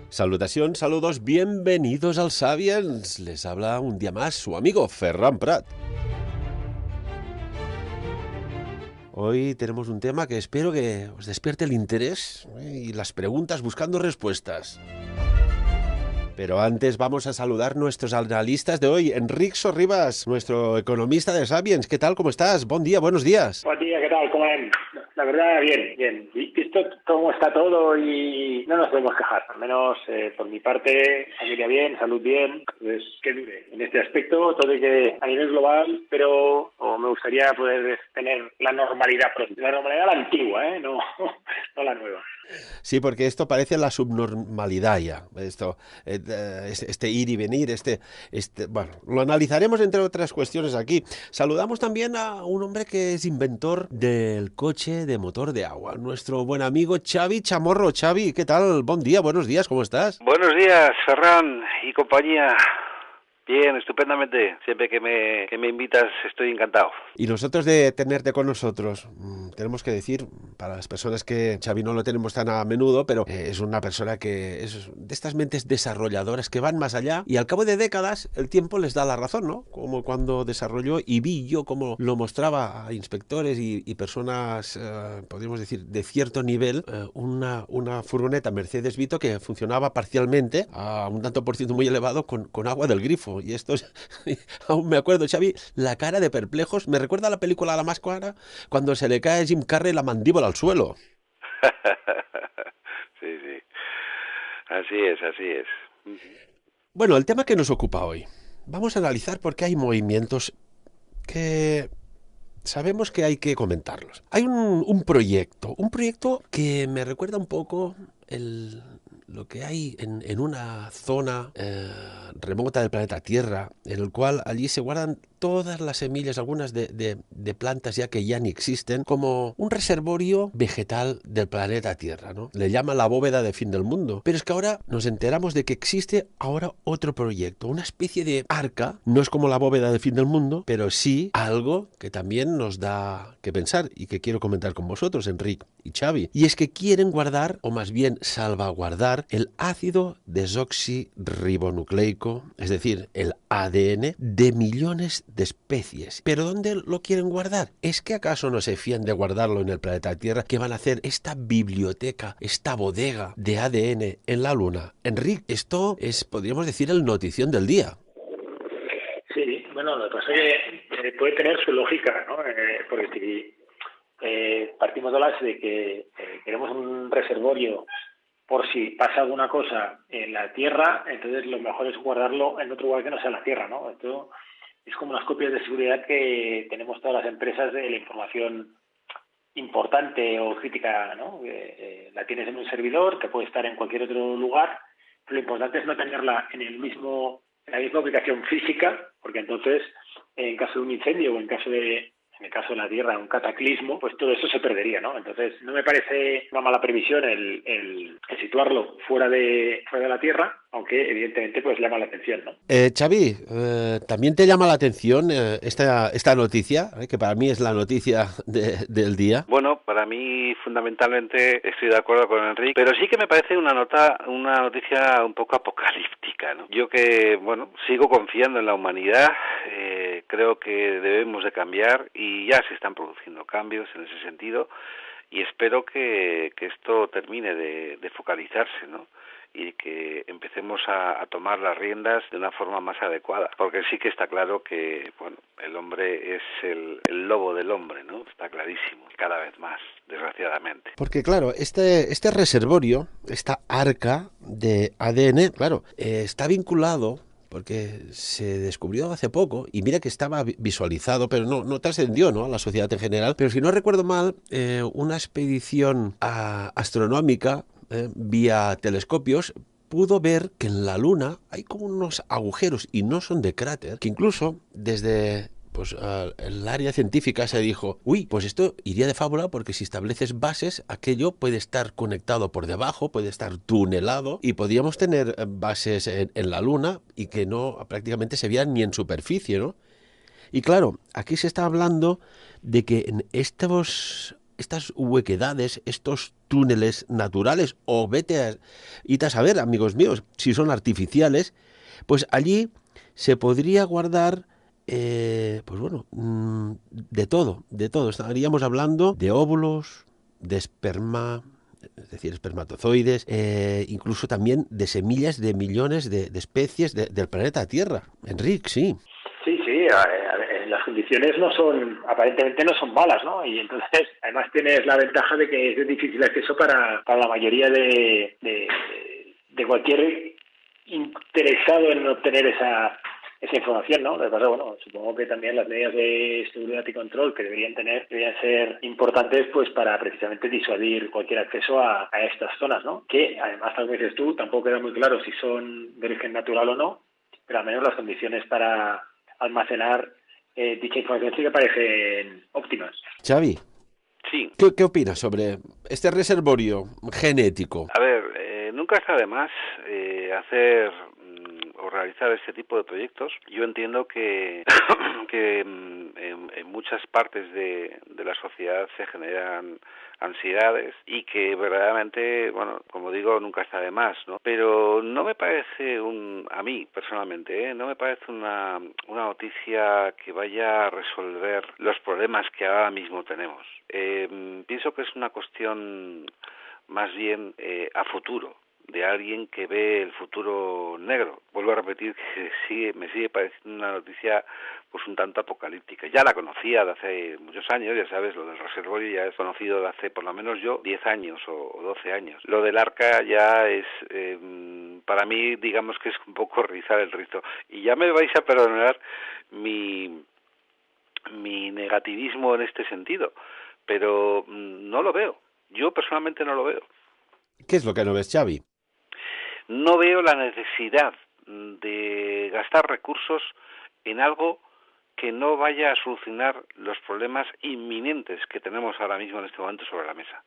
Salutación, saludos, bienvenidos al Sapiens. Les habla un día más su amigo Ferran Prat. Hoy tenemos un tema que espero que os despierte el interés y las preguntas buscando respuestas. Pero antes vamos a saludar nuestros analistas de hoy. Enric Sorribas, nuestro economista de Sapiens. ¿Qué tal? ¿Cómo estás? Buen día, buenos días. Buen día, ¿qué tal? ¿Cómo ven? La verdad, bien. Visto cómo está todo y no nos podemos quejar. Al menos por mi parte, familia bien, salud bien. Pues que dure. En este aspecto, todo hay que a nivel global, pero me gustaría poder tener la normalidad pronto. La normalidad la antigua, no la nueva. Sí, porque esto parece la subnormalidad ya. Este ir y venir, bueno, lo analizaremos entre otras cuestiones aquí. Saludamos también a un hombre que es inventor del coche de motor de agua, nuestro buen amigo Xavi Chamorro. Xavi, ¿qué tal? Buen día, buenos días, ¿cómo estás? Buenos días, Ferran y compañía. Bien, estupendamente. Siempre que me invitas estoy encantado. Y nosotros de tenerte con nosotros, tenemos que decir, para las personas que Xavi no lo tenemos tan a menudo, pero es una persona que es de estas mentes desarrolladoras que van más allá y al cabo de décadas el tiempo les da la razón, ¿no? Como cuando desarrolló y vi yo cómo lo mostraba a inspectores y personas, podríamos decir, de cierto nivel, una furgoneta Mercedes Vito que funcionaba parcialmente a un tanto por ciento muy elevado con agua del grifo. Y esto aún me acuerdo, Xavi, la cara de perplejos. Me recuerda a la película La Máscara cuando se le cae a Jim Carrey la mandíbula al suelo. Sí. Así es. Bueno, el tema que nos ocupa hoy. Vamos a analizar por qué hay movimientos que sabemos que hay que comentarlos. Hay un proyecto que me recuerda un poco lo que hay en una zona remota del planeta Tierra, en el cual allí se guardan todas las semillas, algunas de plantas ya ni existen, como un reservorio vegetal del planeta Tierra, ¿no? Le llaman la bóveda de fin del mundo. Pero es que ahora nos enteramos de que existe ahora otro proyecto, una especie de arca, no es como la bóveda de fin del mundo, pero sí algo que también nos da que pensar y que quiero comentar con vosotros, Enric y Xavi. Y es que quieren guardar, o más bien salvaguardar, el ácido desoxirribonucleico, es decir, el ADN de millones de especies. ¿Pero dónde lo quieren guardar? ¿Es que acaso no se fían de guardarlo en el planeta Tierra, que van a hacer esta biblioteca, esta bodega de ADN en la Luna? Enric, esto es, podríamos decir, el notición del día. Sí, bueno, lo que pasa es que puede tener su lógica, ¿no? Porque si partimos de la base de que queremos un reservorio por si pasa alguna cosa en la Tierra, entonces lo mejor es guardarlo en otro lugar que no sea la Tierra, ¿no? Esto es como las copias de seguridad que tenemos todas las empresas de la información importante o crítica, ¿no? La tienes en un servidor que puede estar en cualquier otro lugar, pero lo importante es no tenerla en la misma ubicación física, porque entonces, en caso de un incendio o en el caso de la Tierra, un cataclismo, pues todo eso se perdería, ¿no? Entonces, no me parece una mala previsión el situarlo fuera de la Tierra, aunque evidentemente pues llama la atención, ¿no? Xavi, ¿también te llama la atención esta noticia, que para mí es la noticia del día? Bueno, para mí fundamentalmente estoy de acuerdo con Enric, pero sí que me parece una noticia un poco apocalíptica, ¿no? Yo que, sigo confiando en la humanidad, creo que debemos de cambiar y ya se están produciendo cambios en ese sentido y espero que esto termine de focalizarse, ¿no? Y que empecemos a tomar las riendas de una forma más adecuada, porque sí que está claro que el hombre es el lobo del hombre, ¿no? Está clarísimo, cada vez más, desgraciadamente. Porque claro, este reservorio, esta arca de ADN, claro, está vinculado porque se descubrió hace poco, y mira que estaba visualizado, pero no trascendió, ¿no?, a la sociedad en general. Pero si no recuerdo mal, una expedición astronómica vía telescopios pudo ver que en la Luna hay como unos agujeros, y no son de cráter, que incluso desde el área científica se dijo, pues esto iría de fábula, porque si estableces bases, aquello puede estar conectado por debajo, puede estar tunelado, y podríamos tener bases en la Luna y que no prácticamente se vean ni en superficie, ¿no? Y claro, aquí se está hablando de que en estos estas huequedades, estos túneles naturales, o vete a saber, amigos míos, si son artificiales, pues allí se podría guardar, pues bueno, de todo, de todo. Estaríamos hablando de óvulos, de esperma, es decir, espermatozoides, incluso también de semillas de millones de especies del planeta Tierra. Enrique, sí. Sí, sí, las condiciones no son, aparentemente no son malas, ¿no? Y entonces, además tienes la ventaja de que es de difícil acceso para la mayoría de cualquier interesado en obtener esa información, ¿no? Lo que pasa, bueno, supongo que también las medidas de seguridad y control que deberían ser importantes, pues para precisamente disuadir cualquier acceso a estas zonas, ¿no? Que además, tal como dices tú, tampoco queda muy claro si son de origen natural o no, pero al menos las condiciones para almacenar dicha información sí que parecen óptimas. Xavi, Sí. ¿qué opinas sobre este reservorio genético? A ver, nunca está de más hacer o realizar este tipo de proyectos. Yo entiendo que que en muchas partes de la sociedad se generan ansiedades y que verdaderamente, bueno, como digo, nunca está de más, ¿no? Pero no me parece a mí personalmente, no me parece una noticia que vaya a resolver los problemas que ahora mismo tenemos. Pienso que es una cuestión más bien a futuro, de alguien que ve el futuro negro. Vuelvo a repetir que me sigue pareciendo una noticia pues un tanto apocalíptica. Ya la conocía de hace muchos años, ya sabes, lo del reservorio ya es conocido de hace por lo menos yo 10 años o 12 años. Lo del arca ya es, para mí, digamos que es un poco rizar el rizo. Y ya me vais a perdonar mi negativismo en este sentido, pero no lo veo. Yo personalmente no lo veo. ¿Qué es lo que no ves, Xavi? No veo la necesidad de gastar recursos en algo que no vaya a solucionar los problemas inminentes que tenemos ahora mismo en este momento sobre la mesa.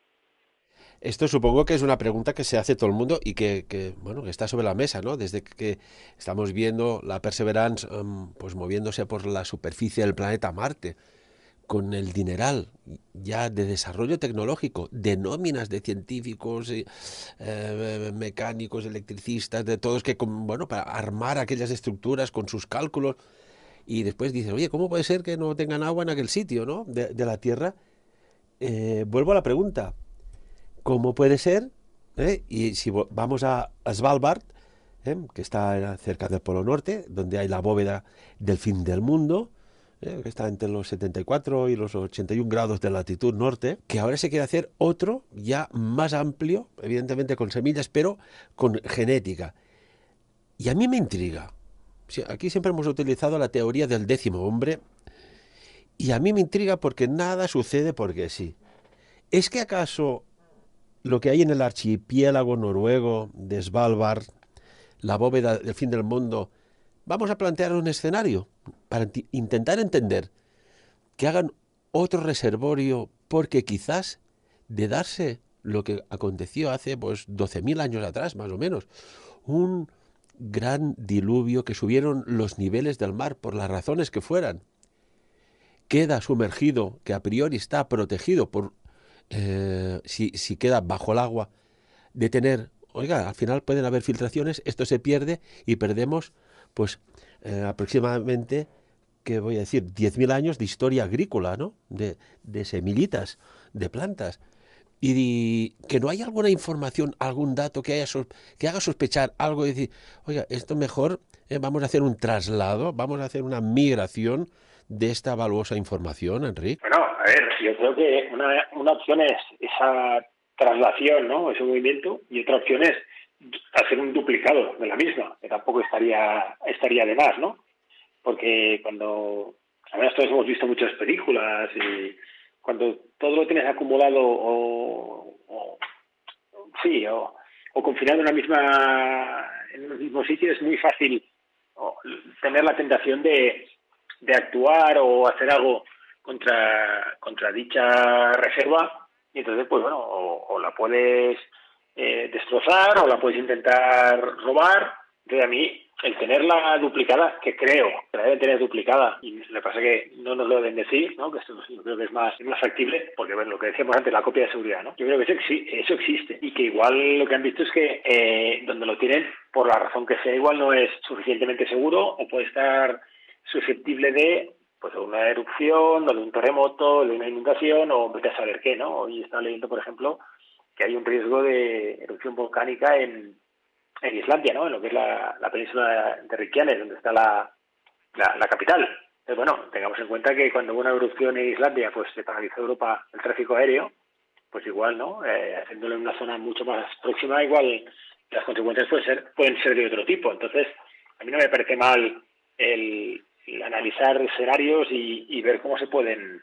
Esto supongo que es una pregunta que se hace todo el mundo y bueno, que está sobre la mesa, ¿no? Desde que estamos viendo la Perseverance pues moviéndose por la superficie del planeta Marte, con el dineral ya de desarrollo tecnológico, de nóminas de científicos, mecánicos, electricistas, de todos que, bueno, para armar aquellas estructuras con sus cálculos, y después dices, oye, ¿cómo puede ser que no tengan agua en aquel sitio, ¿no? De la Tierra. Vuelvo a la pregunta, ¿cómo puede ser? Y si vamos a Svalbard, que está cerca del Polo Norte, donde hay la bóveda del fin del mundo, que está entre los 74 y los 81 grados de latitud norte, que ahora se quiere hacer otro ya más amplio, evidentemente con semillas, pero con genética. Y a mí me intriga. Sí, aquí siempre hemos utilizado la teoría del 10.º hombre, y a mí me intriga porque nada sucede porque sí. ¿Es que acaso lo que hay en el archipiélago noruego de Svalbard, la bóveda del fin del mundo, vamos a plantear un escenario para intentar entender que hagan otro reservorio porque quizás de darse lo que aconteció hace pues 12.000 años atrás, más o menos, un gran diluvio que subieron los niveles del mar por las razones que fueran, queda sumergido, que a priori está protegido por si queda bajo el agua, de tener, oiga, al final pueden haber filtraciones, esto se pierde y perdemos pues aproximadamente, ¿qué voy a decir? 10.000 años de historia agrícola, ¿no? De semillitas, de plantas. Y que no hay alguna información, algún dato que haga sospechar algo y decir, oiga, esto mejor, vamos a hacer un traslado, vamos a hacer una migración de esta valuosa información, Enrique. Bueno, a ver, yo creo que una opción es esa traslación, ¿no? Ese movimiento, y otra opción es hacer un duplicado de la misma, que tampoco estaría de más, ¿no? Porque cuando, además todos hemos visto muchas películas y cuando todo lo tienes acumulado o confinado en un mismo sitio, es muy fácil tener la tentación de actuar o hacer algo contra dicha reserva, y entonces pues bueno, o la puedes destrozar o la puedes intentar robar. Entonces a mí el tenerla duplicada, que creo que la deben tener duplicada, y lo que pasa es que no nos lo deben decir, ¿no? Que esto yo creo que es más factible, porque bueno, lo que decíamos antes, la copia de seguridad, ¿no? Yo creo que eso existe, y que igual lo que han visto es que donde lo tienen, por la razón que sea, igual no es suficientemente seguro, o puede estar susceptible de pues una erupción, o de un terremoto, de una inundación, o vete a saber qué, ¿no? Hoy estaba leyendo, por ejemplo, que hay un riesgo de erupción volcánica en Islandia, ¿no? En lo que es la península de Reykjanes, donde está la capital. Entonces, bueno, tengamos en cuenta que cuando hubo una erupción en Islandia, pues se paralizó Europa el tráfico aéreo, pues igual, ¿no? Haciéndolo en una zona mucho más próxima, igual las consecuencias pueden ser de otro tipo. Entonces, a mí no me parece mal el analizar escenarios y ver cómo se pueden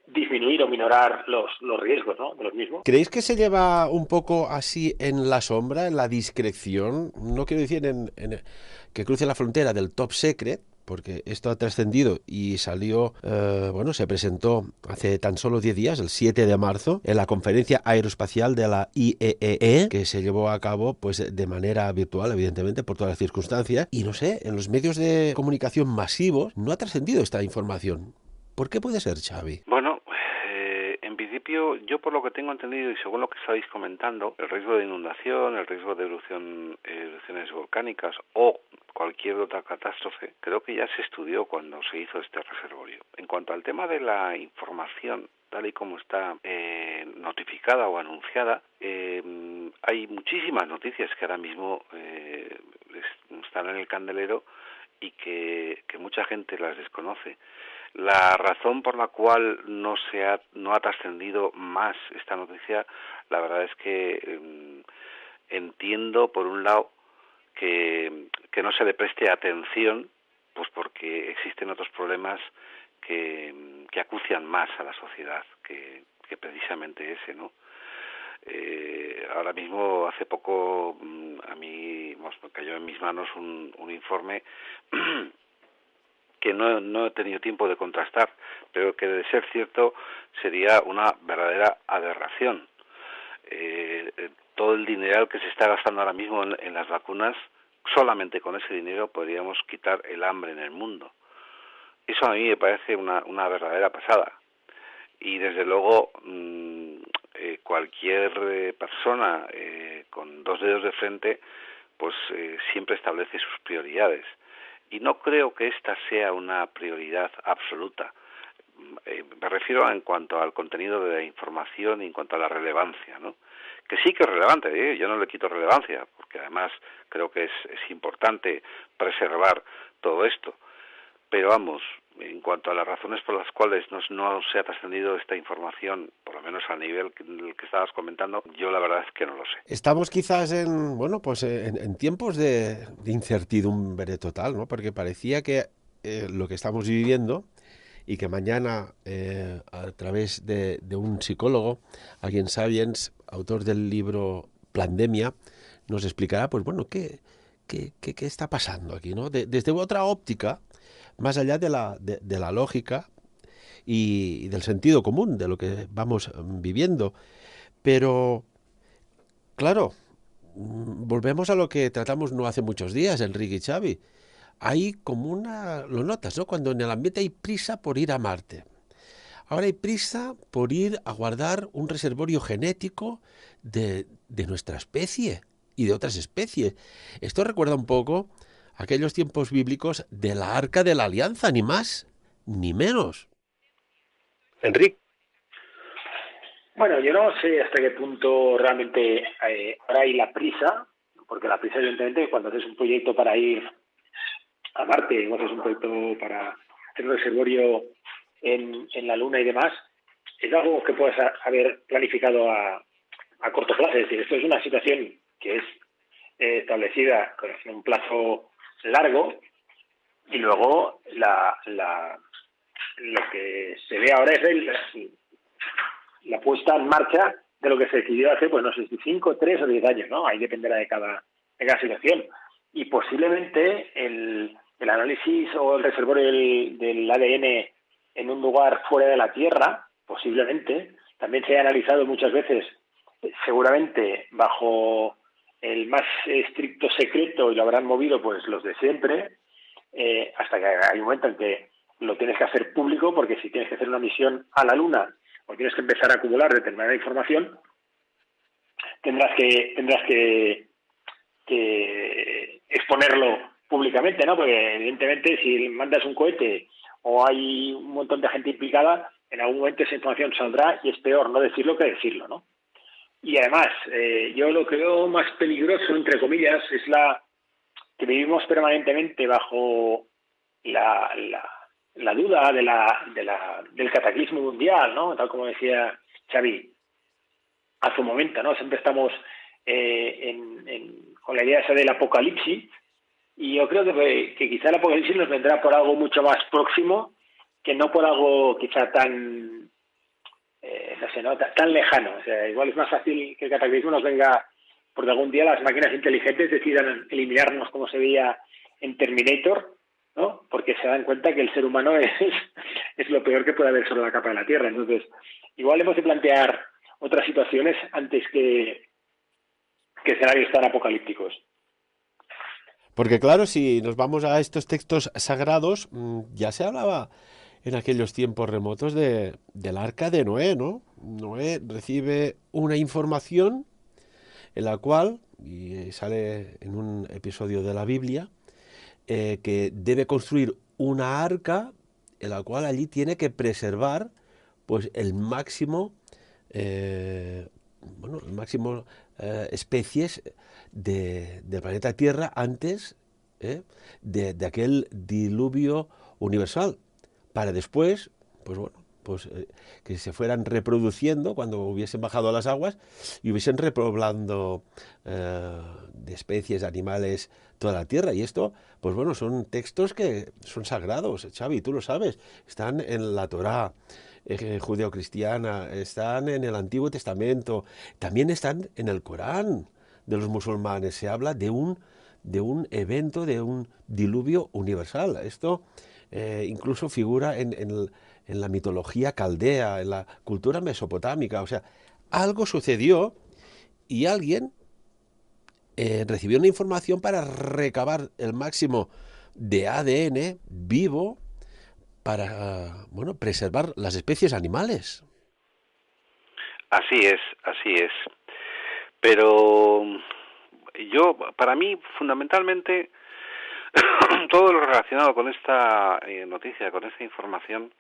disminuir o minorar los riesgos, ¿no? De los mismos. ¿Creéis que se lleva un poco así en la sombra, en la discreción? No quiero decir que cruce la frontera del top secret, porque esto ha trascendido y salió, se presentó hace tan solo 10 días, el 7 de marzo, en la conferencia aeroespacial de la IEEE, que se llevó a cabo pues de manera virtual, evidentemente, por todas las circunstancias. Y no sé, en los medios de comunicación masivos no ha trascendido esta información. ¿Por qué puede ser, Xavi? Bueno, en principio, yo por lo que tengo entendido y según lo que estáis comentando, el riesgo de inundación, el riesgo de erupciones volcánicas o cualquier otra catástrofe, creo que ya se estudió cuando se hizo este reservorio. En cuanto al tema de la información, tal y como está notificada o anunciada, hay muchísimas noticias que ahora mismo están en el candelero y que mucha gente las desconoce. La razón por la cual no ha trascendido más esta noticia, la verdad es que entiendo, por un lado, que no se le preste atención, pues porque existen otros problemas que acucian más a la sociedad que precisamente ese, ¿no? Ahora mismo, hace poco, a mí me cayó en mis manos un informe que no he tenido tiempo de contrastar, pero que de ser cierto sería una verdadera aberración. Todo el dineral que se está gastando ahora mismo en las vacunas, solamente con ese dinero podríamos quitar el hambre en el mundo. Eso a mí me parece una verdadera pasada. Y desde luego cualquier persona con dos dedos de frente pues siempre establece sus prioridades. Y no creo que esta sea una prioridad absoluta. Me refiero en cuanto al contenido de la información y en cuanto a la relevancia, ¿no? Que sí que es relevante, yo no le quito relevancia, porque además creo que es importante preservar todo esto. Pero vamos, en cuanto a las razones por las cuales no se ha trascendido esta información, por lo menos al nivel que estabas comentando, yo la verdad es que no lo sé. Estamos quizás en tiempos de incertidumbre total, ¿no? Porque parecía que lo que estamos viviendo y que mañana, a través de un psicólogo, alguien Sapiens, autor del libro Plandemia, nos explicará, pues bueno, qué está pasando aquí, ¿no? Desde otra óptica, más allá de la lógica y del sentido común de lo que vamos viviendo. Pero, claro, volvemos a lo que tratamos no hace muchos días, Enrique y Xavi. Hay como lo notas, ¿no? Cuando en el ambiente hay prisa por ir a Marte. Ahora hay prisa por ir a guardar un reservorio genético de nuestra especie y de otras especies. Esto recuerda un poco aquellos tiempos bíblicos de la Arca de la Alianza, ni más ni menos. Enrique. Bueno, yo no sé hasta qué punto realmente ahora hay la prisa, porque la prisa, evidentemente, cuando haces un proyecto para ir a Marte, o haces un proyecto para hacer un reservorio en la Luna y demás, es algo que puedes haber planificado a corto plazo. Es decir, esto es una situación que es establecida con un plazo largo y luego lo que se ve ahora es la puesta en marcha de lo que se decidió hace, pues no sé si 5, 3 o 10 años, ¿no? Ahí dependerá de cada situación. Y posiblemente el análisis o el reservorio del ADN en un lugar fuera de la Tierra, posiblemente, también se ha analizado muchas veces, seguramente bajo el más estricto secreto y lo habrán movido pues los de siempre, hasta que hay un momento en que lo tienes que hacer público, porque si tienes que hacer una misión a la Luna o tienes que empezar a acumular determinada información, tendrás que exponerlo públicamente, ¿no? Porque evidentemente si mandas un cohete o hay un montón de gente implicada, en algún momento esa información saldrá y es peor no decirlo que decirlo, ¿no? Y además, yo lo que veo más peligroso, entre comillas, es la que vivimos permanentemente bajo la duda del cataclismo mundial, ¿no? Tal como decía Xavi hace un momento, ¿no? Siempre estamos con la idea esa del apocalipsis, y yo creo que quizá el apocalipsis nos vendrá por algo mucho más próximo que no por algo quizá tan no sé, ¿no? Tan lejano. O sea, igual es más fácil que el cataclismo nos venga porque algún día las máquinas inteligentes decidan eliminarnos, como se veía en Terminator, ¿no? Porque se dan cuenta que el ser humano es lo peor que puede haber sobre la capa de la Tierra. Entonces, igual hemos de plantear otras situaciones antes que escenarios tan apocalípticos. Porque claro, si nos vamos a estos textos sagrados, ya se hablaba en aquellos tiempos remotos del arca de Noé, ¿no? Noé recibe una información en la cual, y sale en un episodio de la Biblia, que debe construir una arca en la cual allí tiene que preservar pues el máximo especies del planeta Tierra antes de aquel diluvio universal, para después, pues bueno, que se fueran reproduciendo cuando hubiesen bajado las aguas y hubiesen repoblando de especies, animales, toda la tierra. Y esto, pues bueno, son textos que son sagrados, Xavi, tú lo sabes, están en la Torá judeocristiana, están en el Antiguo Testamento, también están en el Corán de los musulmanes. Se habla de un evento, de un diluvio universal. Esto incluso figura en la mitología caldea, en la cultura mesopotámica. O sea, algo sucedió y alguien recibió una información para recabar el máximo de ADN vivo para, bueno, preservar las especies animales. Así es, así es. Pero para mí, fundamentalmente, todo lo relacionado con esta noticia, con esta información,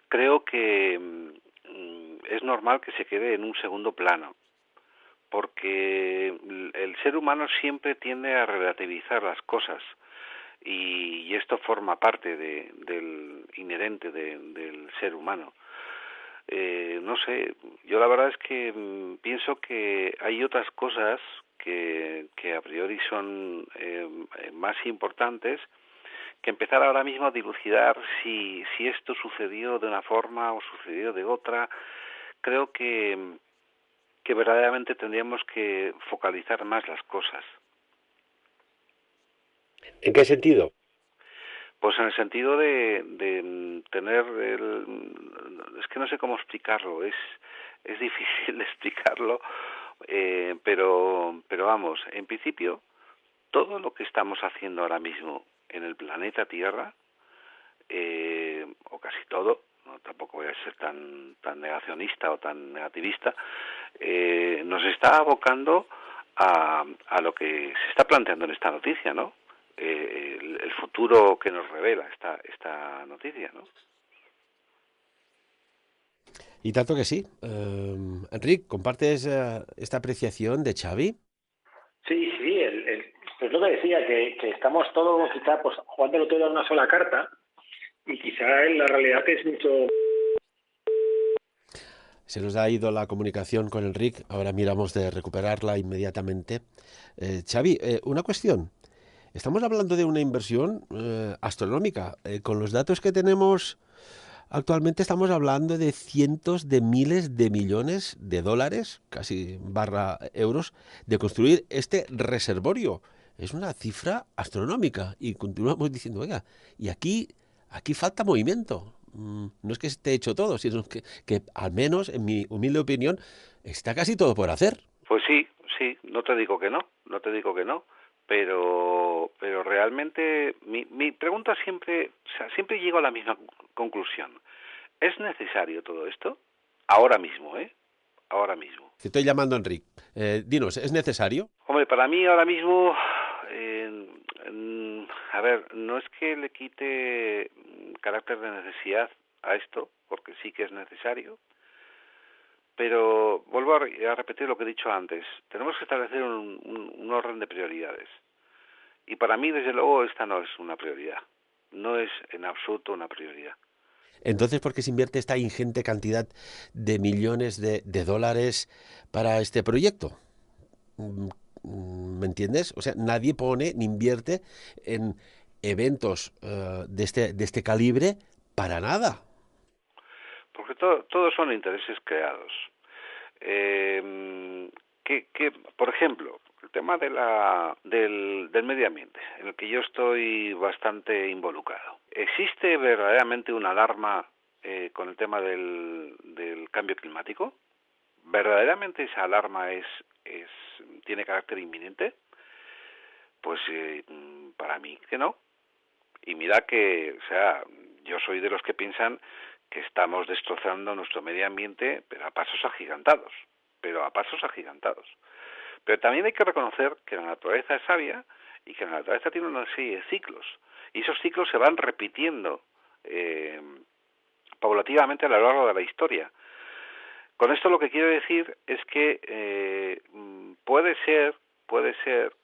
creo que es normal que se quede en un segundo plano, porque el ser humano siempre tiende a relativizar las cosas, y esto forma parte del inherente del ser humano. No sé, yo la verdad es que pienso que hay otras cosas que a priori son más importantes que empezar ahora mismo a dilucidar si esto sucedió de una forma o sucedió de otra. Creo que verdaderamente tendríamos que focalizar más las cosas. ¿En qué sentido? Pues en el sentido de tener es que no sé cómo explicarlo, es difícil de explicarlo, pero vamos, en principio, todo lo que estamos haciendo ahora mismo en el planeta Tierra, o casi todo, no, tampoco voy a ser tan negacionista o tan negativista, nos está abocando a lo que se está planteando en esta noticia, ¿no? El futuro que nos revela esta noticia, ¿no? Y tanto que sí. Enric, ¿compartes esta apreciación de Xavi? Sí, pues lo que decía, que estamos todos quizá pues jugándolo todo a una sola carta, y quizá en la realidad es mucho... Se nos ha ido la comunicación con Enric, ahora miramos de recuperarla inmediatamente. Xavi, una cuestión. Estamos hablando de una inversión astronómica. Con los datos que tenemos actualmente estamos hablando de cientos de miles de millones de dólares, casi barra euros, de construir este reservorio. Es una cifra astronómica y continuamos diciendo, oiga, y aquí falta movimiento. No es que esté hecho todo, sino que al menos, en mi humilde opinión, está casi todo por hacer. Pues sí, sí, no te digo que no, pero realmente mi pregunta siempre, o sea, siempre llego a la misma conclusión. ¿Es necesario todo esto? Ahora mismo, ¿eh? Ahora mismo. Te estoy llamando Enrique. Dinos, ¿es necesario? Hombre, para mí ahora mismo, a ver, no es que le quite carácter de necesidad a esto, porque sí que es necesario, pero vuelvo a repetir lo que he dicho antes. Tenemos que establecer un orden de prioridades. Y para mí, desde luego, esta no es una prioridad. No es en absoluto una prioridad. Entonces, ¿por qué se invierte esta ingente cantidad de millones de dólares para este proyecto? Mm, ¿Me entiendes? O sea, nadie pone ni invierte en eventos de este calibre para nada. Porque todos son intereses creados. Eh, por ejemplo, el tema del medio ambiente, en el que yo estoy bastante involucrado. ¿Existe verdaderamente una alarma con el tema del cambio climático? ¿Verdaderamente esa alarma tiene carácter inminente? Pues para mí que no. Y mira que, o sea, yo soy de los que piensan que estamos destrozando nuestro medio ambiente, pero a pasos agigantados. Pero también hay que reconocer que la naturaleza es sabia y que la naturaleza tiene una serie de ciclos. Y esos ciclos se van repitiendo paulativamente a lo largo de la historia. Con esto lo que quiero decir es que puede ser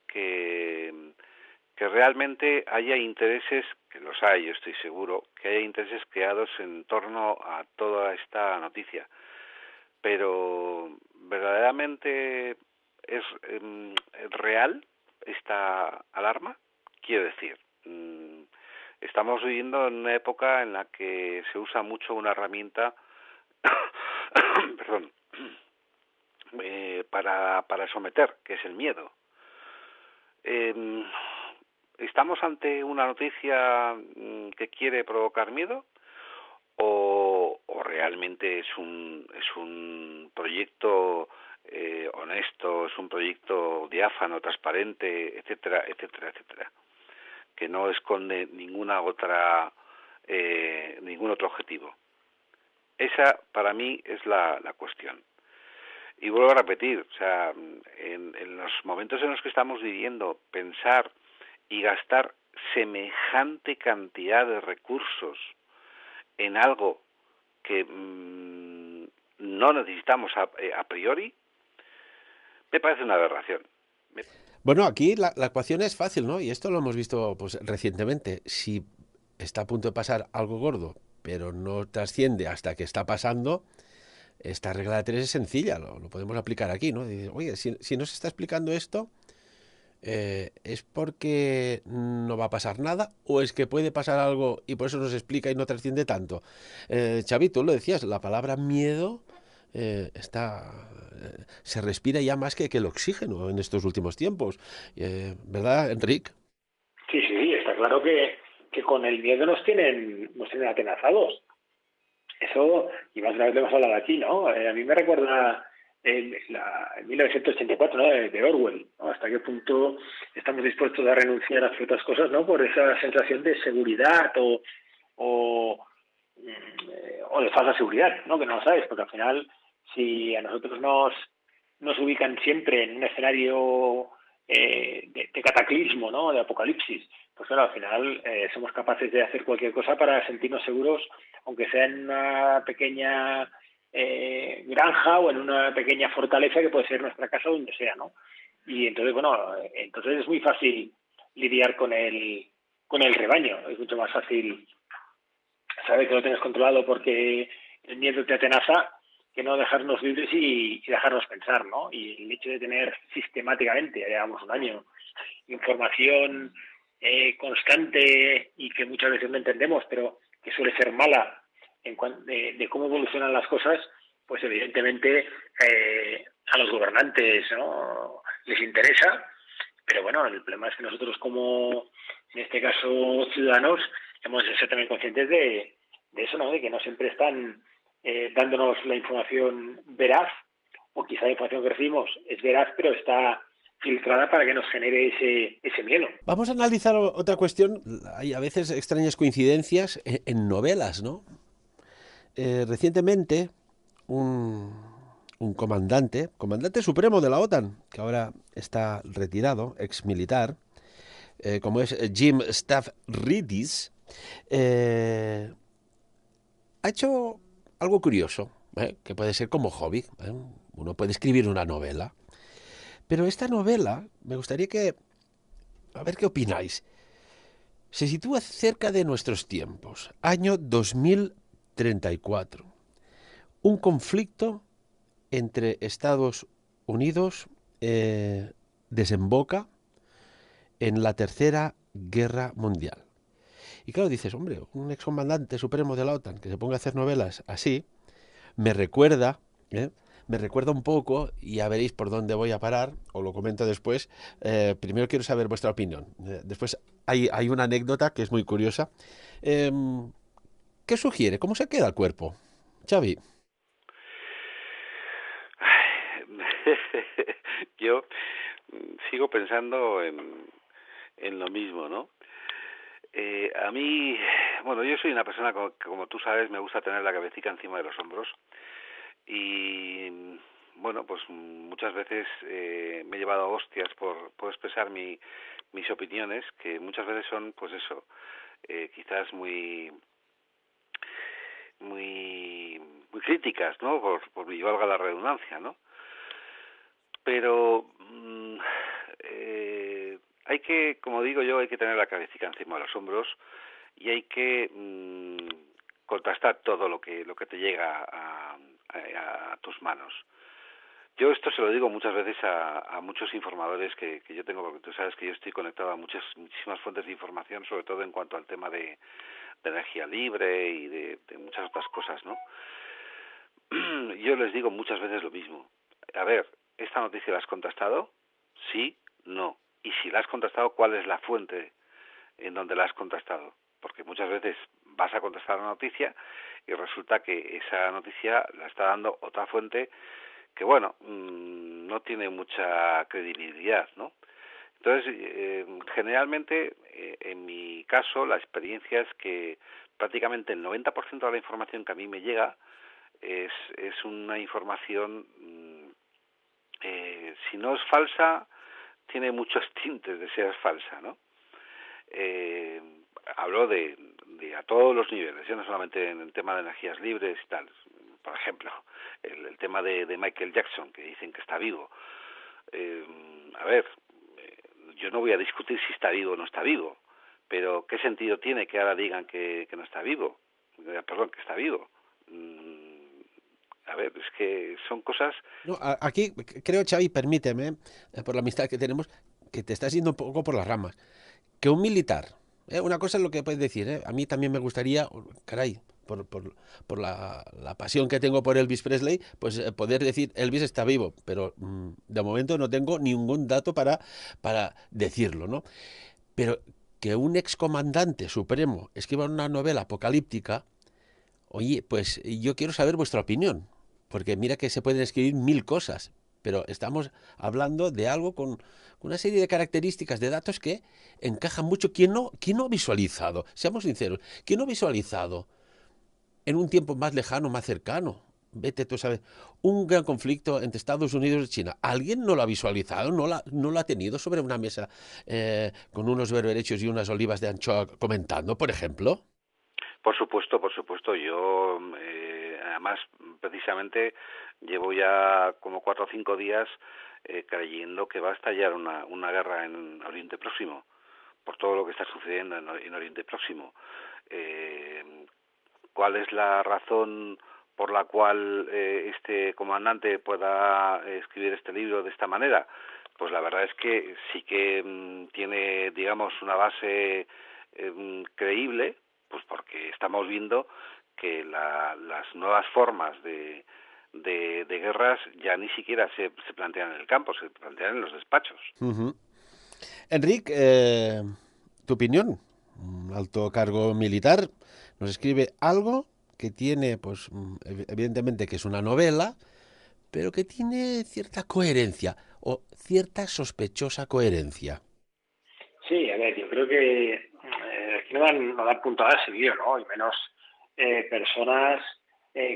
que realmente haya intereses, que los hay, yo estoy seguro, que haya intereses creados en torno a toda esta noticia. Pero verdaderamente es real esta alarma. Quiero decir, estamos viviendo en una época en la que se usa mucho una herramienta perdón, para someter, que es el miedo. ¿Estamos ante una noticia que quiere provocar miedo o realmente es un proyecto honesto, es un proyecto diáfano, transparente, etcétera, etcétera, etcétera, que no esconde ningún otro objetivo? Esa para mí es la cuestión. Y vuelvo a repetir, o sea, en los momentos en los que estamos viviendo, pensar y gastar semejante cantidad de recursos en algo que no necesitamos a priori, me parece una aberración. Bueno, aquí la ecuación es fácil, ¿no? Y esto lo hemos visto pues recientemente. Si está a punto de pasar algo gordo, pero no trasciende hasta que está pasando, esta regla de tres es sencilla, lo podemos aplicar aquí, ¿no? Dices, oye, si no se está explicando esto, ¿es porque no va a pasar nada o es que puede pasar algo y por eso no se explica y no trasciende tanto? Xavi, tú lo decías, la palabra miedo se respira ya más que el oxígeno en estos últimos tiempos. ¿Verdad, Enrique? Sí, sí, está claro que con el miedo nos tienen atenazados. Eso, y más una vez lo hemos hablado aquí, ¿no? A mí me recuerda en 1984, ¿no? De Orwell, ¿no? Hasta qué punto estamos dispuestos a renunciar a ciertas cosas, ¿no? Por esa sensación de seguridad o, o de falsa seguridad, ¿no? Que no lo sabes, porque al final, si a nosotros nos ubican siempre en un escenario de cataclismo, ¿no? De apocalipsis, pues claro, al final somos capaces de hacer cualquier cosa para sentirnos seguros, aunque sea en una pequeña granja o en una pequeña fortaleza que puede ser nuestra casa o donde sea, ¿no? Y entonces, bueno, entonces es muy fácil lidiar con el rebaño, es mucho más fácil saber que lo tienes controlado porque el miedo te atenaza que no dejarnos libres y dejarnos pensar, ¿no? Y el hecho de tener sistemáticamente, ya llevamos un año, información constante y que muchas veces no entendemos, pero que suele ser mala de cómo evolucionan las cosas, pues evidentemente a los gobernantes, ¿no? Les interesa, pero bueno, el problema es que nosotros como, en este caso, ciudadanos, hemos de ser también conscientes de eso, ¿no? De que no siempre están dándonos la información veraz o quizá la información que recibimos es veraz, pero está filtrada para que nos genere ese miedo. Vamos a analizar otra cuestión. Hay a veces extrañas coincidencias en novelas, ¿no? Recientemente, un comandante supremo de la OTAN, que ahora está retirado, ex militar, como es Jim Stavridis, ha hecho algo curioso, que puede ser como hobby. Uno puede escribir una novela, pero esta novela, me gustaría a ver qué opináis, se sitúa cerca de nuestros tiempos, año 2034. Un conflicto entre Estados Unidos desemboca en la Tercera Guerra Mundial. Y claro, dices, hombre, un excomandante supremo de la OTAN que se ponga a hacer novelas así, me recuerda, me recuerda un poco, y ya veréis por dónde voy a parar, os lo comento después. Primero quiero saber vuestra opinión. Después hay una anécdota que es muy curiosa. ¿Qué sugiere? ¿Cómo se queda el cuerpo? Xavi. Yo sigo pensando en lo mismo, ¿no? A mí, bueno, yo soy una persona que, como tú sabes, me gusta tener la cabecita encima de los hombros y, bueno, pues muchas veces me he llevado a hostias por expresar mis opiniones, que muchas veces son, pues eso, quizás muy críticas, ¿no? Por y valga la redundancia, ¿no? Pero hay que, como digo yo, hay que tener la cabecita encima de los hombros y hay que contrastar todo lo que te llega a tus manos. Yo esto se lo digo muchas veces a muchos informadores que yo tengo, porque tú sabes que yo estoy conectado a muchísimas fuentes de información, sobre todo en cuanto al tema de energía libre y de muchas otras cosas, ¿no? Yo les digo muchas veces lo mismo. A ver, ¿esta noticia la has contrastado? Sí, no. Y si la has contrastado, ¿cuál es la fuente en donde la has contrastado? Porque muchas veces vas a contrastar una noticia y resulta que esa noticia la está dando otra fuente que, bueno, no tiene mucha credibilidad, ¿no? Entonces, generalmente, en mi caso, la experiencia es que prácticamente el 90% de la información que a mí me llega es una información, si no es falsa, tiene muchos tintes de ser falsa, ¿no? Hablo de a todos los niveles, no solamente en el tema de energías libres y tal. Por ejemplo, el tema de Michael Jackson, que dicen que está vivo. A ver, yo no voy a discutir si está vivo o no está vivo, pero ¿qué sentido tiene que ahora digan que no está vivo? Perdón, que está vivo. A ver, es que son cosas... No, aquí creo, Xavi, permíteme, por la amistad que tenemos, que te estás yendo un poco por las ramas. Que un militar, una cosa es lo que puedes decir, a mí también me gustaría, caray, por la pasión que tengo por Elvis Presley, pues poder decir Elvis está vivo, pero de momento no tengo ningún dato para decirlo, ¿no? Pero que un excomandante supremo escriba una novela apocalíptica, oye, pues yo quiero saber vuestra opinión, porque mira que se pueden escribir 1000 cosas, pero estamos hablando de algo con una serie de características, de datos que encajan mucho. ¿Quién no ha visualizado? Seamos sinceros, ¿quién no ha visualizado en un tiempo más lejano, más cercano? Vete tú sabes, un gran conflicto entre Estados Unidos y China. ¿Alguien no lo ha visualizado? ¿No lo ha tenido sobre una mesa con unos berberechos y unas olivas de anchoa comentando, por ejemplo? Por supuesto. Yo, además, precisamente, llevo ya como 4 o 5 días creyendo que va a estallar una guerra en Oriente Próximo, por todo lo que está sucediendo en Oriente Próximo. ¿Cuál es la razón por la cual este comandante pueda escribir este libro de esta manera? Pues la verdad es que sí que tiene, digamos, una base creíble, pues porque estamos viendo que las nuevas formas de guerras ya ni siquiera se plantean en el campo, se plantean en los despachos. Uh-huh. Enric, tu opinión. Un alto cargo militar nos escribe algo que tiene, pues, evidentemente que es una novela, pero que tiene cierta coherencia o cierta sospechosa coherencia. Sí, a ver, yo creo que aquí no dan puntadas seguido, ¿no? Y menos personas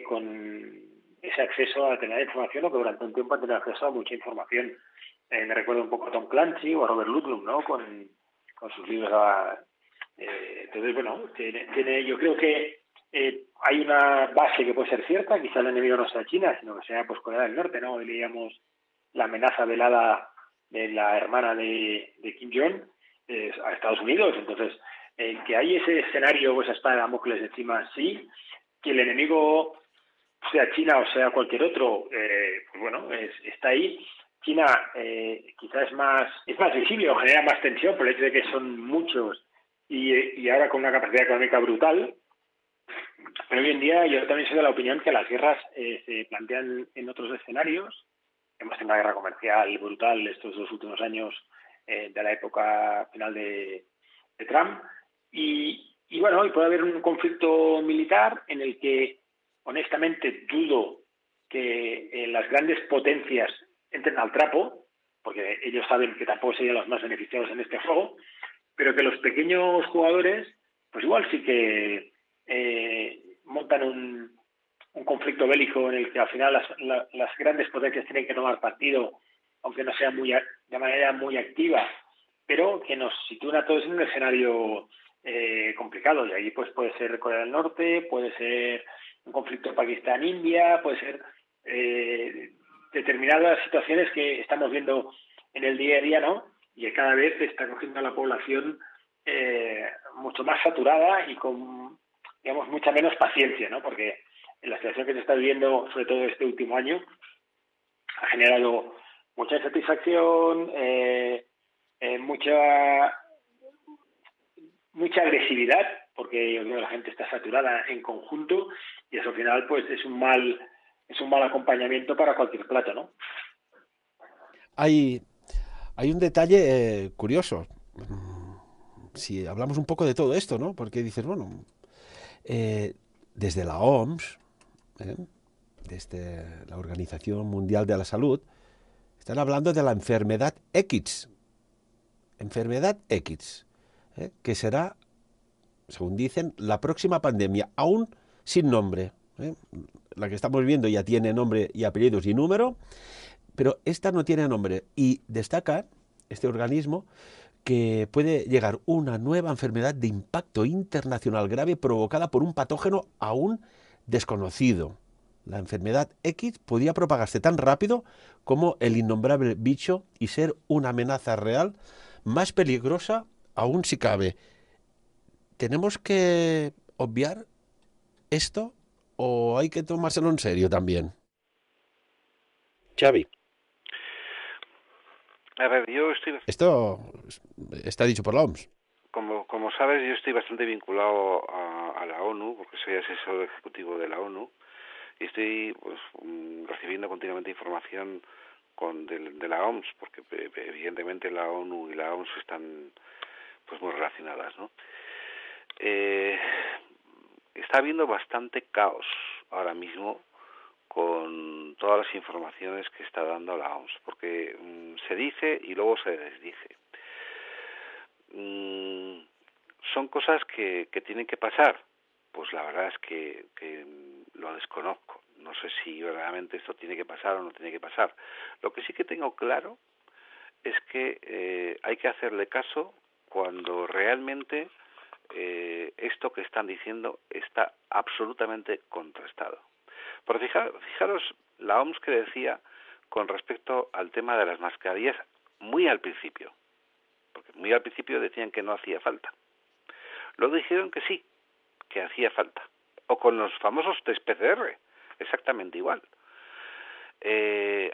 con ese acceso a tener información o que durante un tiempo han tenido acceso a mucha información. Me recuerda un poco a Tom Clancy o a Robert Ludlum, ¿no? Con sus libros. Entonces, bueno, yo creo que hay una base que puede ser cierta, quizá el enemigo no sea China, sino que sea pues Corea del Norte, ¿no? Hoy leíamos la amenaza velada de la hermana de Kim Jong a Estados Unidos. Entonces, que hay ese escenario o esa espada de Damocles encima, sí. Que el enemigo sea China o sea cualquier otro, pues bueno, está ahí. China quizás es más visible o genera más tensión por el hecho de que son muchos y ahora con una capacidad económica brutal. Pero hoy en día yo también soy de la opinión que las guerras se plantean en otros escenarios. Hemos tenido una guerra comercial brutal estos 2 últimos años de la época final de Trump. Y bueno, y puede haber un conflicto militar en el que honestamente dudo que las grandes potencias entren al trapo, porque ellos saben que tampoco serían los más beneficiados en este juego, pero que los pequeños jugadores, pues igual sí que montan un conflicto bélico en el que al final las grandes potencias tienen que tomar partido, aunque no sea de manera muy activa, pero que nos sitúen a todos en un escenario complicado. Y ahí pues puede ser Corea del Norte, puede ser un conflicto Pakistán-India, puede ser determinadas situaciones que estamos viendo en el día a día, ¿no? Y que cada vez está cogiendo a la población mucho más saturada y con, digamos, mucha menos paciencia, ¿no? Porque en la situación que se está viviendo, sobre todo este último año, ha generado mucha insatisfacción, mucha agresividad, porque la gente está saturada en conjunto y eso al final pues es un mal acompañamiento para cualquier plato, ¿no? Hay, hay un detalle curioso. Si hablamos un poco de todo esto, ¿no? Porque dices, bueno, desde la OMS, ¿eh? Desde la Organización Mundial de la Salud, están hablando de la enfermedad X, que será, según dicen, la próxima pandemia, aún sin nombre. La que estamos viendo ya tiene nombre y apellidos y número, pero esta no tiene nombre. Y destaca este organismo que puede llegar una nueva enfermedad de impacto internacional grave provocada por un patógeno aún desconocido. La enfermedad X podría propagarse tan rápido como el innombrable bicho y ser una amenaza real, más peligrosa aún si cabe. ¿Tenemos que obviar esto o hay que tomárselo en serio también? Xavi, A ver, yo estoy, esto está dicho por la OMS. como sabes, yo estoy bastante vinculado a la ONU, porque soy asesor ejecutivo de la ONU, y estoy pues recibiendo continuamente información de la OMS, porque evidentemente la ONU y la OMS están pues muy relacionadas, ¿no? Está habiendo bastante caos ahora mismo con todas las informaciones que está dando la OMS, porque se dice y luego se desdice. Son cosas que tienen que pasar. Pues la verdad es que lo desconozco. No sé si realmente esto tiene que pasar o no tiene que pasar. Lo que sí que tengo claro es que hay que hacerle caso cuando realmente esto que están diciendo está absolutamente contrastado. Porque fijaros la OMS que decía con respecto al tema de las mascarillas muy al principio, porque muy al principio decían que no hacía falta. Luego dijeron que sí, que hacía falta. O con los famosos test PCR, exactamente igual.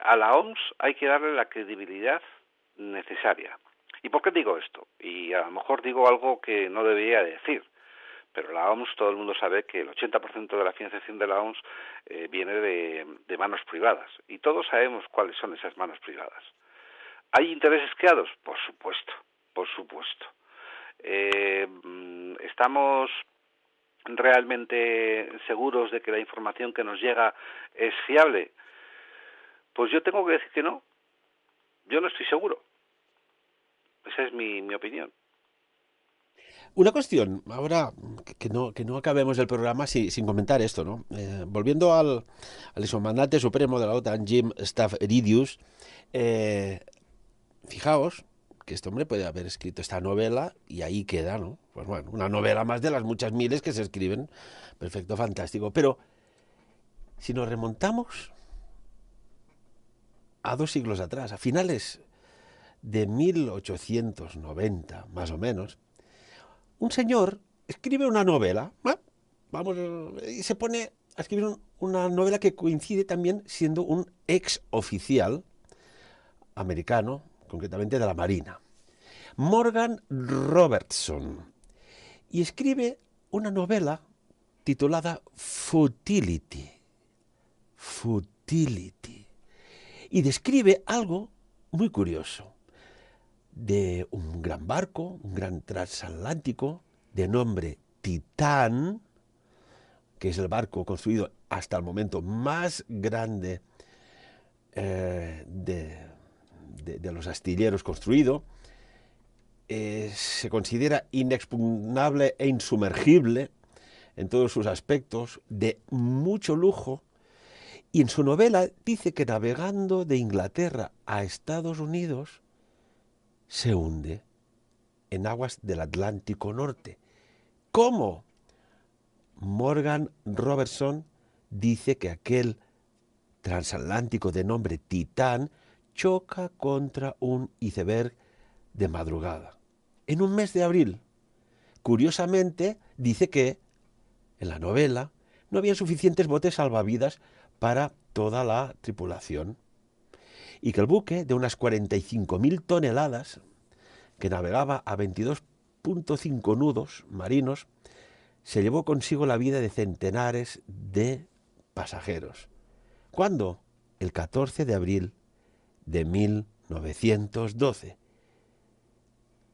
A la OMS hay que darle la credibilidad necesaria. ¿Y por qué digo esto? Y a lo mejor digo algo que no debería decir, pero la OMS, todo el mundo sabe que el 80% de la financiación de la OMS viene de manos privadas, y todos sabemos cuáles son esas manos privadas. ¿Hay intereses creados? Por supuesto, por supuesto. ¿Estamos realmente seguros de que la información que nos llega es fiable? Pues yo tengo que decir que no. Yo no estoy seguro. Esa es mi opinión. Una cuestión, ahora que no acabemos el programa sin comentar esto, ¿no? Volviendo al exmandante supremo de la OTAN, Jim Stavridis, fijaos que este hombre puede haber escrito esta novela y ahí queda, ¿no? Pues bueno, una novela más de las muchas miles que se escriben, perfecto, fantástico. Pero si nos remontamos a 2 siglos atrás, a finales de 1890, más o menos, un señor escribe una novela, vamos, y se pone a escribir una novela que coincide también siendo un ex oficial americano, concretamente de la Marina, Morgan Robertson, y escribe una novela titulada Futility, y describe algo muy curioso de un gran barco, un gran transatlántico de nombre Titán, que es el barco construido hasta el momento más grande de los astilleros construido. Se considera inexpugnable e insumergible en todos sus aspectos, de mucho lujo, y en su novela dice que navegando de Inglaterra a Estados Unidos se hunde en aguas del Atlántico Norte. ¿Cómo? Morgan Robertson dice que aquel transatlántico de nombre Titán choca contra un iceberg de madrugada, en un mes de abril. Curiosamente, dice que en la novela no había suficientes botes salvavidas para toda la tripulación y que el buque, de unas 45.000 toneladas, que navegaba a 22,5 nudos marinos, se llevó consigo la vida de centenares de pasajeros. ¿Cuándo? El 14 de abril de 1912.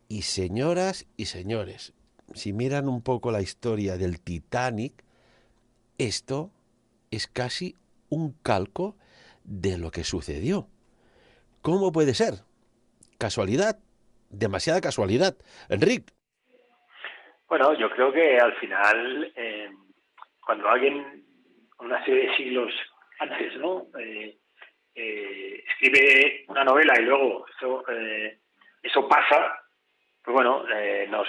Y señoras y señores, si miran un poco la historia del Titanic, esto es casi un calco de lo que sucedió. ¿Cómo puede ser? ¿Casualidad? Demasiada casualidad. Enric. Bueno, yo creo que al final, cuando alguien, una serie de siglos antes, ¿no? Escribe una novela y luego eso pasa, pues bueno, nos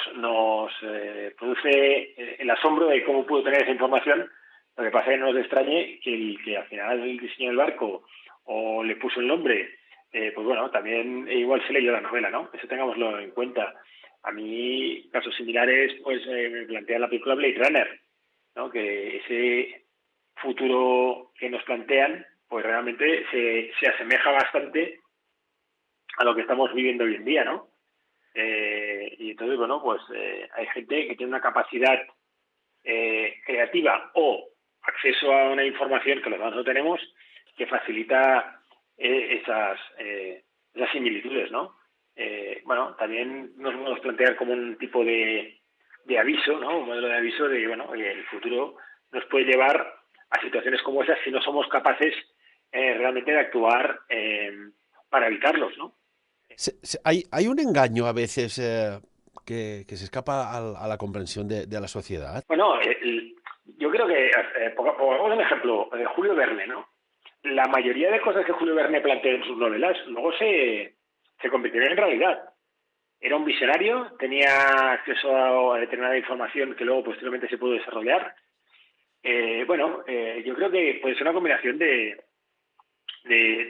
produce el asombro de cómo pudo tener esa información. Lo que pasa es que no nos extrañe que al final el diseño del barco o le puso el nombre, pues bueno, también igual se leyó la novela, ¿no? Eso tengámoslo en cuenta. A mí, casos similares, pues me plantea la película Blade Runner, ¿no? Que ese futuro que nos plantean, pues realmente se asemeja bastante a lo que estamos viviendo hoy en día, ¿no? Y entonces, bueno, pues hay gente que tiene una capacidad creativa o acceso a una información que los demás no tenemos, que facilita esas similitudes, ¿no? Bueno, también nos podemos plantear como un tipo de aviso, ¿no? Un modelo de aviso de, bueno, el futuro nos puede llevar a situaciones como esas si no somos capaces realmente de actuar para evitarlos, ¿no? Hay un engaño a veces que se escapa a la comprensión de la sociedad. Bueno, yo creo que, pongamos un ejemplo, Julio Verne, ¿no? La mayoría de cosas que Julio Verne plantea en sus novelas luego se convirtieron en realidad. Era un visionario, tenía acceso a determinada información que luego posteriormente se pudo desarrollar. Yo creo que puede ser una combinación de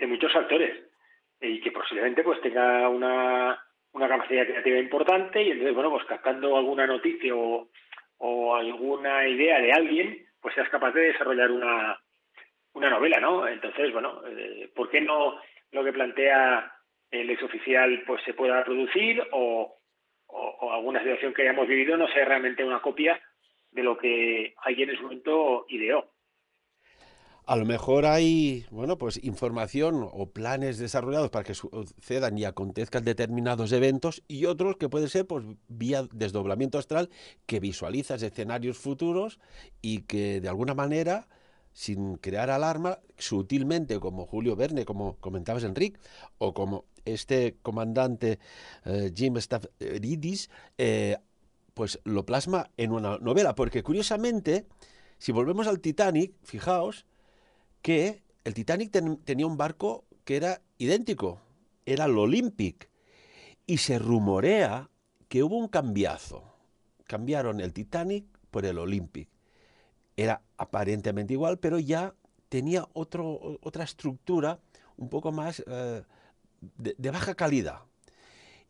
muchos factores y que posiblemente pues tenga una capacidad creativa importante y entonces, bueno, pues captando alguna noticia o alguna idea de alguien, pues seas capaz de desarrollar una novela, ¿no? Entonces, bueno, ¿por qué no lo que plantea el exoficial pues se pueda producir o alguna situación que hayamos vivido no sea realmente una copia de lo que alguien en su momento ideó? A lo mejor hay, bueno, pues información o planes desarrollados para que sucedan y acontezcan determinados eventos y otros que pueden ser pues vía desdoblamiento astral que visualizas escenarios futuros y que de alguna manera sin crear alarma, sutilmente, como Julio Verne, como comentabas, Enrique, o como este comandante Jim Stavridis, pues lo plasma en una novela. Porque curiosamente, si volvemos al Titanic, fijaos que el Titanic tenía un barco que era idéntico, era el Olympic, y se rumorea que hubo un cambiazo. Cambiaron el Titanic por el Olympic. Era aparentemente igual, pero ya tenía otra estructura un poco más de baja calidad.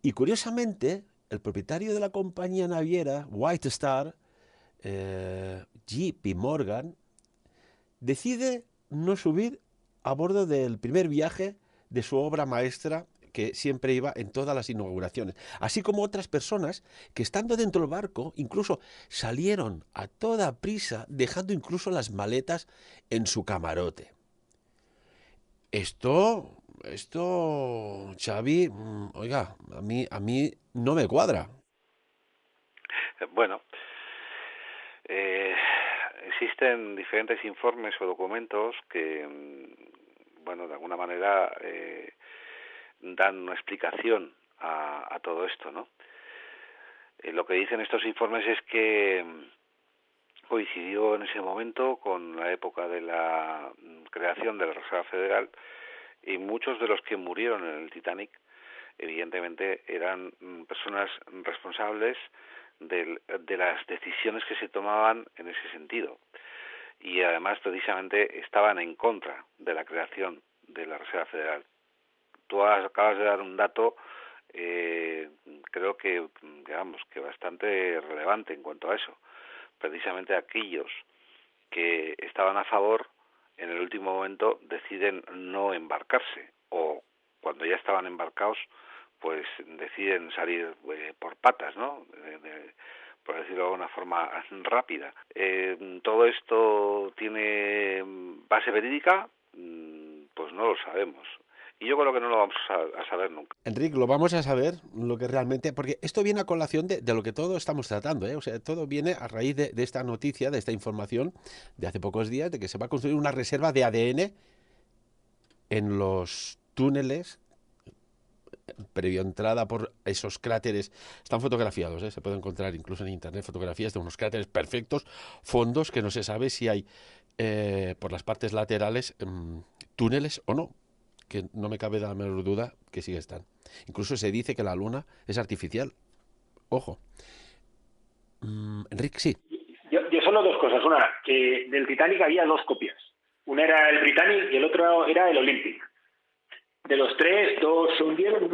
Y curiosamente, el propietario de la compañía naviera, White Star, J.P. Morgan, decide no subir a bordo del primer viaje de su obra maestra, que siempre iba en todas las inauguraciones, así como otras personas que, estando dentro del barco, incluso salieron a toda prisa, dejando incluso las maletas en su camarote. Esto, Xavi, oiga, a mí no me cuadra. Bueno, existen diferentes informes o documentos que, bueno, de alguna manera dan una explicación a todo esto, ¿no? Lo que dicen estos informes es que coincidió en ese momento con la época de la creación de la Reserva Federal, y muchos de los que murieron en el Titanic evidentemente eran personas responsables de las decisiones que se tomaban en ese sentido, y además precisamente estaban en contra de la creación de la Reserva Federal. Tú acabas de dar un dato, creo que, digamos, que bastante relevante en cuanto a eso. Precisamente aquellos que estaban a favor, en el último momento deciden no embarcarse, o cuando ya estaban embarcados, pues deciden salir por patas, ¿no? Por decirlo de una forma rápida. ¿Todo esto tiene base verídica? Pues no lo sabemos. Y yo creo que no lo vamos a saber nunca. Enrique, lo vamos a saber, lo que realmente, porque esto viene a colación de lo que todos estamos tratando, ¿eh? O sea, todo viene a raíz de esta noticia, de esta información de hace pocos días, de que se va a construir una reserva de ADN en los túneles previo entrada por esos cráteres. Están fotografiados, ¿eh? Se puede encontrar incluso en internet fotografías de unos cráteres perfectos, fondos que no se sabe si hay por las partes laterales túneles o no, que no me cabe la menor duda que sí están. Incluso se dice que la luna es artificial. Ojo. Enrique, sí. Yo solo dos cosas. Una, que del Titanic había dos copias. Una era el Britannic y el otro era el Olympic. De los tres, dos se hundieron,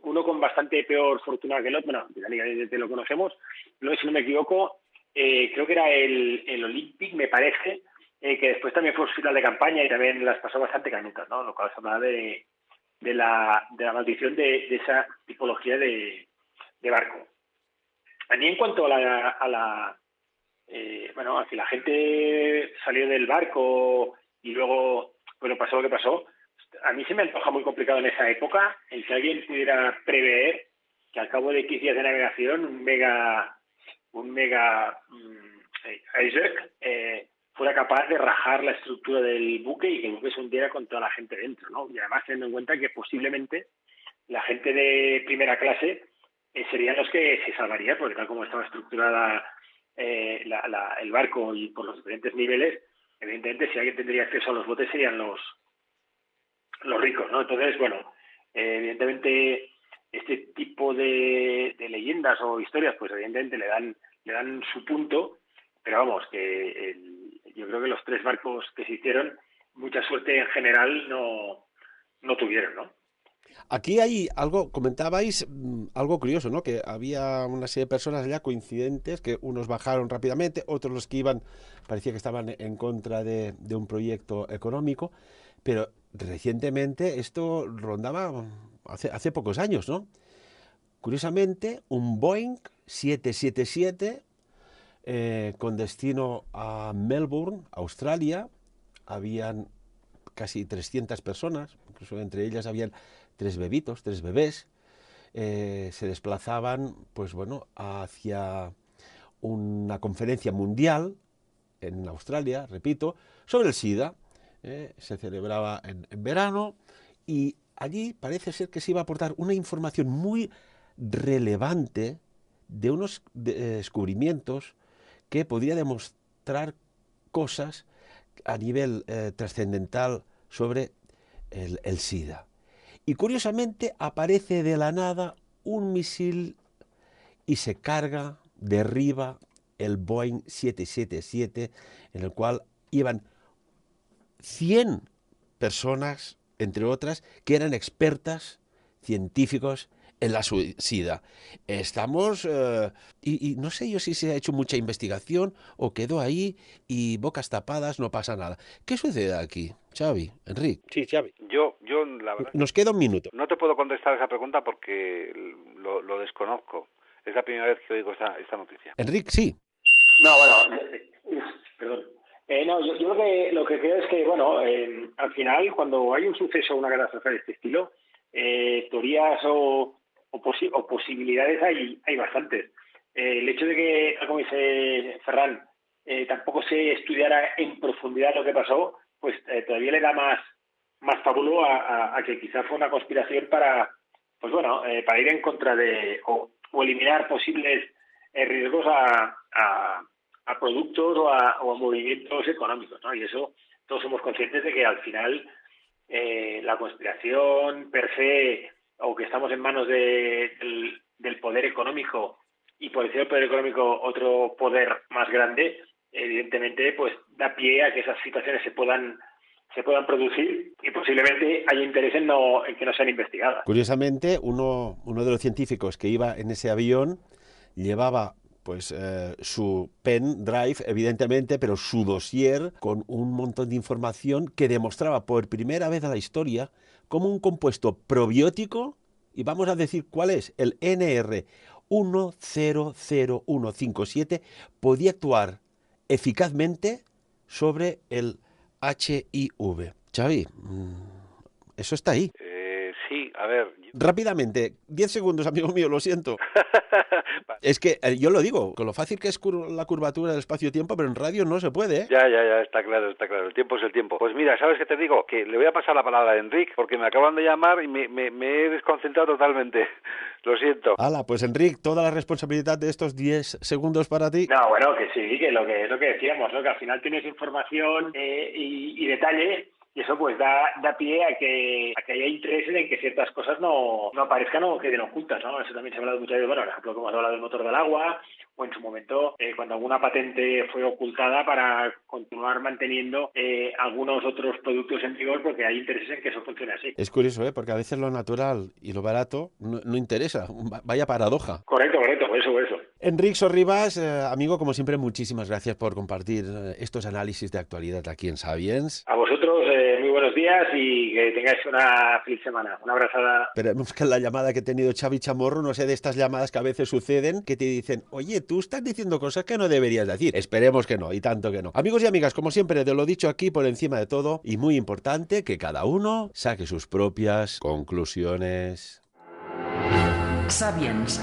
uno con bastante peor fortuna que el otro. Bueno, Titanic desde lo conocemos. Luego, si no me equivoco, creo que era el Olympic, me parece, que después también fue hospital de campaña y también las pasó bastante canutas, ¿no? Lo cual se habla de la maldición de esa tipología de barco. A mí, en cuanto a si la gente salió del barco y luego, bueno, pasó lo que pasó, a mí se me antoja muy complicado en esa época el que alguien pudiera prever que al cabo de X días de navegación un mega iceberg fuera capaz de rajar la estructura del buque y que el buque se hundiera con toda la gente dentro, ¿no? Y además teniendo en cuenta que posiblemente la gente de primera clase serían los que se salvarían, porque tal como estaba estructurada el barco y por los diferentes niveles, evidentemente si alguien tendría acceso a los botes serían los ricos, ¿no? Entonces, bueno, evidentemente este tipo de leyendas o historias, pues evidentemente le dan su punto, pero vamos, que yo creo que los tres barcos que se hicieron, mucha suerte en general no tuvieron, ¿no? Aquí hay algo, comentabais algo curioso, ¿no? Que había una serie de personas allá coincidentes, que unos bajaron rápidamente, otros los que iban, parecía que estaban en contra de un proyecto económico, pero recientemente esto rondaba hace pocos años, ¿no? Curiosamente, un Boeing 777 con destino a Melbourne, Australia, habían casi 300 personas, incluso entre ellas habían tres bebés, se desplazaban, pues bueno, hacia una conferencia mundial en Australia, repito, sobre el SIDA. Se celebraba en verano y allí parece ser que se iba a aportar una información muy relevante de unos descubrimientos que podría demostrar cosas a nivel trascendental sobre el SIDA. Y curiosamente aparece de la nada un misil y se carga, derriba el Boeing 777, en el cual iban 100 personas, entre otras, que eran expertas, científicos en la SIDA. Estamos, y no sé yo si se ha hecho mucha investigación o quedó ahí y bocas tapadas, no pasa nada. ¿Qué sucede aquí, Xavi, Enrique? Sí, Xavi. Yo la verdad, Nos queda un minuto. no te puedo contestar esa pregunta porque lo desconozco. Es la primera vez que oigo esta noticia. Enrique, sí. No, bueno, perdón. No, yo lo que creo es que, bueno, al final, cuando hay un suceso, una catástrofe de este estilo, teorías o posibilidades hay bastantes. El hecho de que, como dice Ferran, tampoco se estudiara en profundidad lo que pasó, pues todavía le da más pábulo a que quizás fue una conspiración para, pues bueno, para ir en contra de o eliminar posibles riesgos a productos o a movimientos económicos, ¿no? Y eso todos somos conscientes de que al final la conspiración per se, o que estamos en manos del poder económico, y por decir el poder económico otro poder más grande, evidentemente pues da pie a que esas situaciones se puedan producir y posiblemente hay interés en que no sean investigadas. Curiosamente, uno de los científicos que iba en ese avión llevaba pues su pen drive, evidentemente, pero su dossier con un montón de información que demostraba por primera vez en la historia cómo un compuesto probiótico, y vamos a decir cuál es, el NR100157, podía actuar eficazmente sobre el HIV. Xavi, eso está ahí. Sí, a ver. Rápidamente, 10 segundos, amigo mío, lo siento. Es que yo lo digo, con lo fácil que es la curvatura del espacio-tiempo, pero en radio no se puede, ¿eh? Ya, está claro. El tiempo es el tiempo. Pues mira, ¿sabes qué te digo? Que le voy a pasar la palabra a Enrique, porque me acaban de llamar y me he desconcentrado totalmente. Lo siento. Hala, pues Enrique, toda la responsabilidad de estos 10 segundos para ti. No, bueno, que sí, que es lo que decíamos, ¿no? Que al final tienes información y detalle, y eso pues da pie a que haya interés en que ciertas cosas no aparezcan o queden ocultas, ¿no? Eso también se ha hablado muchas veces, bueno, por ejemplo, como has hablado del motor del agua, o en su momento cuando alguna patente fue ocultada para continuar manteniendo algunos otros productos en vigor, porque hay intereses en que eso funcione así. Es curioso, porque a veces lo natural y lo barato no interesa. Vaya paradoja. Correcto, por eso. Enrique Sorribas, amigo, como siempre, muchísimas gracias por compartir estos análisis de actualidad aquí en Sapiens. A vosotros, muy buenos días y que tengáis una feliz semana. Una abrazada. Esperemos que la llamada que ha tenido Xavi Chamorro no sea de estas llamadas que a veces suceden, que te dicen, oye, tú estás diciendo cosas que no deberías decir. Esperemos que no, y tanto que no. Amigos y amigas, como siempre, de lo dicho aquí por encima de todo, y muy importante, que cada uno saque sus propias conclusiones. Sapiens.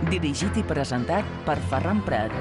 Dirigit i presentat per Ferran Prat.